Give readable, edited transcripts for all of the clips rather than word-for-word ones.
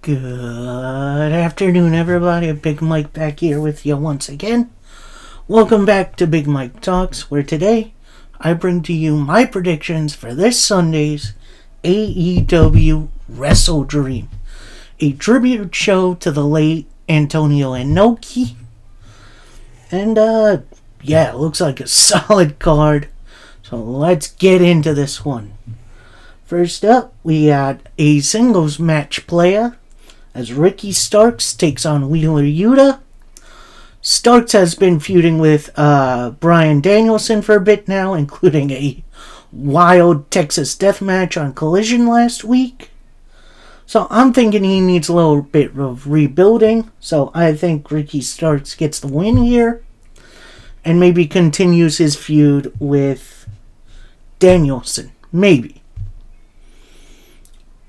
Good afternoon, everybody. Big Mike back here with you once again. Welcome back to Big Mike Talks, where today I bring to you my predictions for this Sunday's AEW Wrestle Dream, a tribute show to the late Antonio Inoki. And, it looks like a solid card. So let's get into this one. First up, we got a singles match player as Ricky Starks takes on Wheeler Yuta. Starks has been feuding with Bryan Danielson for a bit now, including a wild Texas death match on Collision last week. So I'm thinking he needs a little bit of rebuilding. So I think Ricky Starks gets the win here and maybe continues his feud with Danielson. Maybe.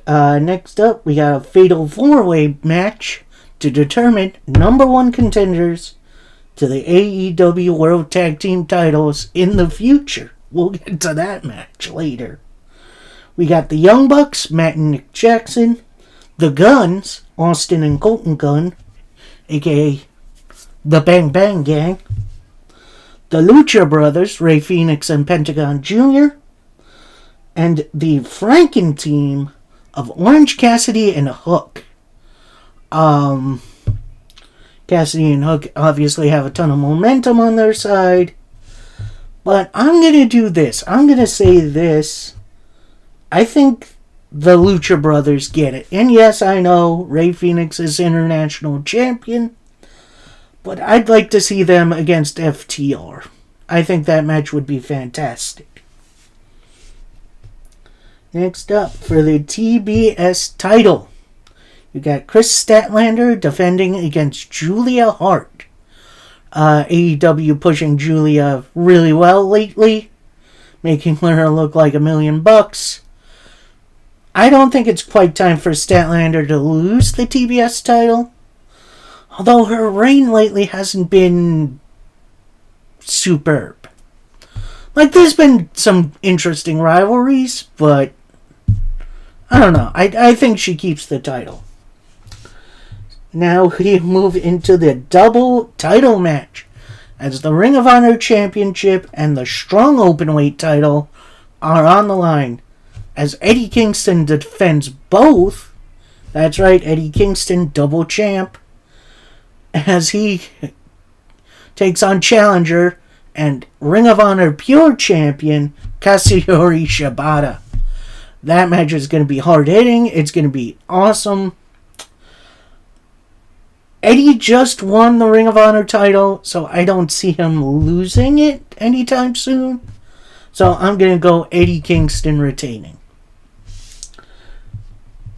Next up, we got a fatal 4-way match to determine number one contenders to the AEW World Tag Team titles in the future. We'll get to that match later. We got the Young Bucks, Matt and Nick Jackson, the Guns, Austin and Colton Gunn, aka the Bang Bang Gang, the Lucha Brothers, Rey Fenix and Pentagon Jr., and the Franken team of Orange Cassidy and Hook. Cassidy and Hook obviously have a ton of momentum on their side. But I'm going to do this. I'm going to say this. I think the Lucha Brothers get it. And yes, I know Rey Fenix is international champion. But I'd like to see them against FTR. I think that match would be fantastic. Next up, for the TBS title, you got Chris Statlander defending against Julia Hart. AEW pushing Julia really well lately, making her look like $1 million. I don't think it's quite time for Statlander to lose the TBS title, although her reign lately hasn't been superb. Like, there's been some interesting rivalries, but I don't know. I think she keeps the title. Now we move into the double title match, as the Ring of Honor Championship and the Strong Openweight title are on the line, as Eddie Kingston defends both. That's right, Eddie Kingston, double champ, as he takes on challenger and Ring of Honor Pure Champion Katsuyori Shibata. That match is going to be hard-hitting. It's going to be awesome. Eddie just won the Ring of Honor title, so I don't see him losing it anytime soon. So I'm going to go Eddie Kingston retaining.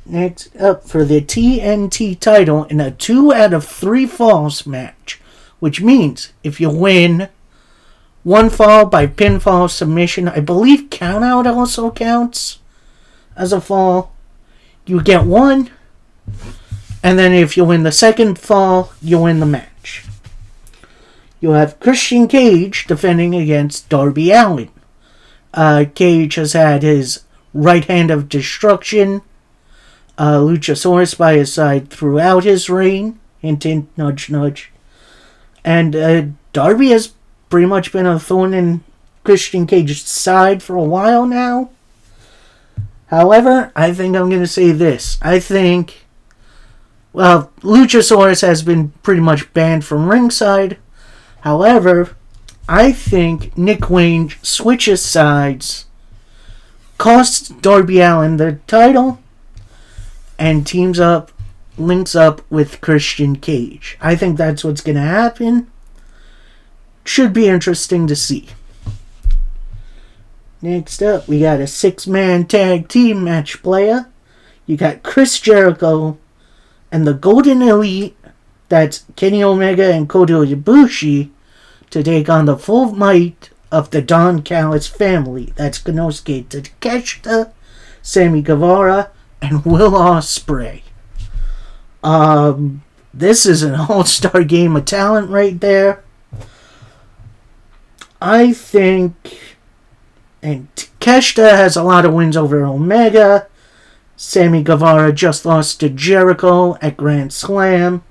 Next up, for the TNT title in a 2 out of 3 falls match, which means if you win one fall by pinfall submission, I believe countout also counts as a fall. You get one, and then if you win the second fall, you win the match. You have Christian Cage defending against Darby Allin. Cage has had his right hand of destruction, Luchasaurus by his side throughout his reign. Hint, hint, nudge, nudge. And Darby has pretty much been a thorn in Christian Cage's side for a while now. However, I think I'm going to say this. I think, Luchasaurus has been pretty much banned from ringside. However, I think Nick Wayne switches sides, costs Darby Allin the title, and links up with Christian Cage. I think that's what's going to happen. Should be interesting to see. Next up, we got a 6-man tag team match player. You got Chris Jericho and the Golden Elite, that's Kenny Omega and Kota Ibushi, to take on the full might of the Don Callis family. That's Konosuke Takeshita, Sammy Guevara, and Will Ospreay. This is an all-star game of talent right there. I think, and Takeshita has a lot of wins over Omega. Sammy Guevara just lost to Jericho at Grand Slam.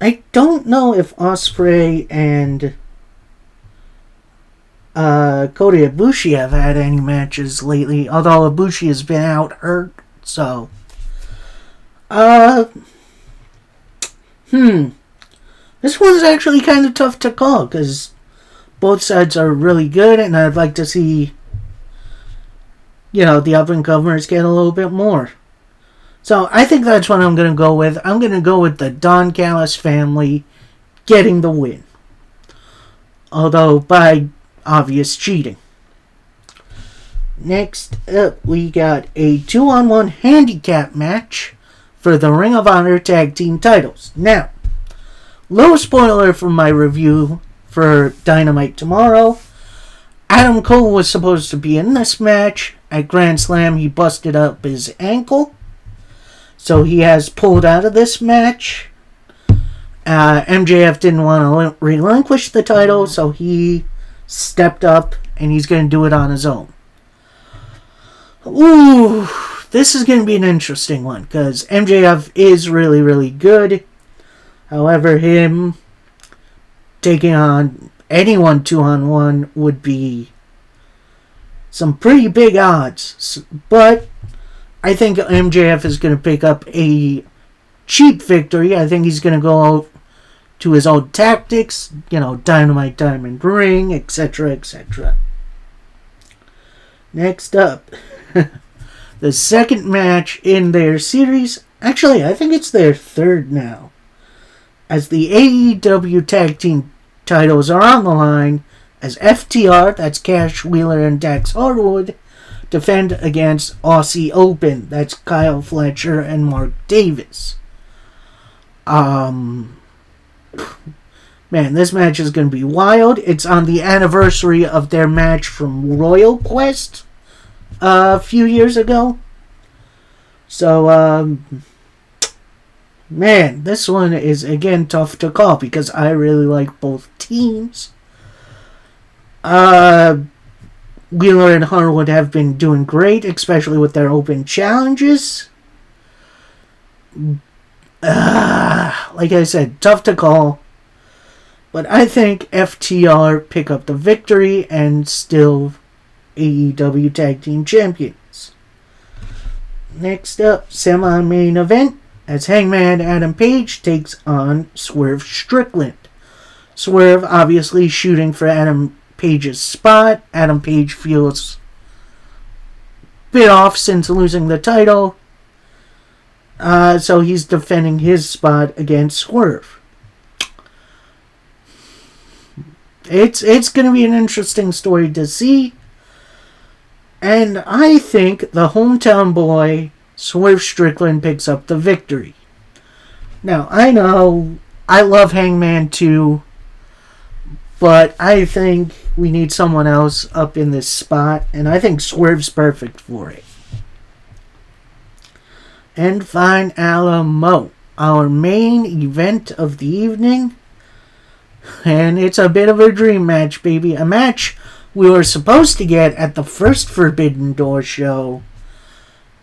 I don't know if Ospreay and Kota Ibushi have had any matches lately, although Ibushi has been out hurt, so... This one's actually kind of tough to call, because both sides are really good, and I'd like to see, the up-and-comers get a little bit more. So I think that's what I'm going to go with. I'm going to go with the Don Callis family getting the win. Although by obvious cheating. Next up, we got a 2-on-1 handicap match for the Ring of Honor Tag Team titles. Now, little spoiler from my review for Dynamite tomorrow. Adam Cole was supposed to be in this match. At Grand Slam, he busted up his ankle. So he has pulled out of this match. MJF didn't want to relinquish the title, so he stepped up, and he's going to do it on his own. Ooh, this is going to be an interesting one, because MJF is really, really good. However, him taking on anyone 2-on-1 would be some pretty big odds. But I think MJF is going to pick up a cheap victory. I think he's going to go out to his old tactics, Dynamite Diamond Ring, etc., etc. Next up, the second match in their series. Actually, I think it's their third now. As the AEW Tag Team titles are on the line, as FTR, that's Cash Wheeler and Dax Harwood, defend against Aussie Open, that's Kyle Fletcher and Mark Davis. Man, this match is going to be wild. It's on the anniversary of their match from Royal Quest a few years ago. So, man, this one is, again, tough to call because I really like both teams. Wheeler and Harwood have been doing great, especially with their open challenges. Like I said, tough to call. But I think FTR pick up the victory and still AEW Tag Team Champions. Next up, semi-main event, as Hangman Adam Page takes on Swerve Strickland. Swerve obviously shooting for Adam Page's spot. Adam Page feels a bit off since losing the title. So he's defending his spot against Swerve. It's going to be an interesting story to see. And I think the hometown boy, Swerve Strickland, picks up the victory. Now, I know I love Hangman too, but I think we need someone else up in this spot, and I think Swerve's perfect for it. And Fine Alamo, our main event of the evening. And it's a bit of a dream match, baby. A match we were supposed to get at the first Forbidden Door show,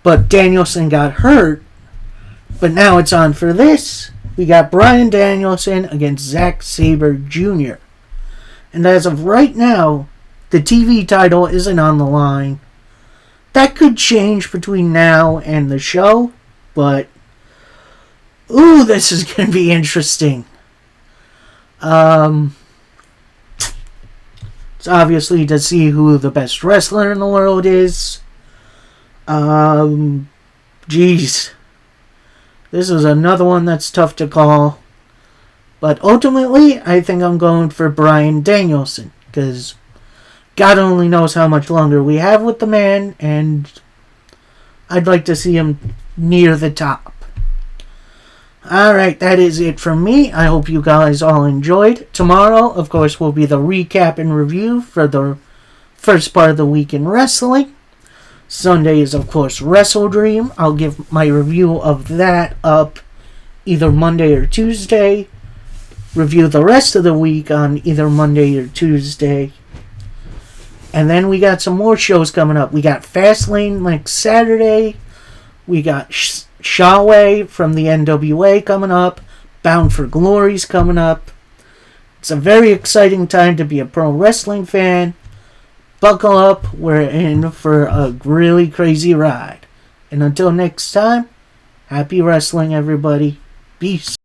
but Danielson got hurt. But now it's on for this. We got Bryan Danielson against Zack Sabre Jr. And as of right now, the TV title isn't on the line. That could change between now and the show, but ooh, this is going to be interesting. It's obviously to see who the best wrestler in the world is. Geez. This is another one that's tough to call. But ultimately, I think I'm going for Bryan Danielson. Because God only knows how much longer we have with the man. And I'd like to see him near the top. Alright, that is it from me. I hope you guys all enjoyed. Tomorrow, of course, will be the recap and review for the first part of the week in wrestling. Sunday is, of course, Wrestle Dream. I'll give my review of that up either Monday or Tuesday. Review the rest of the week on either Monday or Tuesday. And then we got some more shows coming up. We got Fastlane next Saturday. We got Shawway from the NWA coming up. Bound for Glory's coming up. It's a very exciting time to be a pro wrestling fan. Buckle up. We're in for a really crazy ride. And until next time, happy wrestling, everybody. Peace.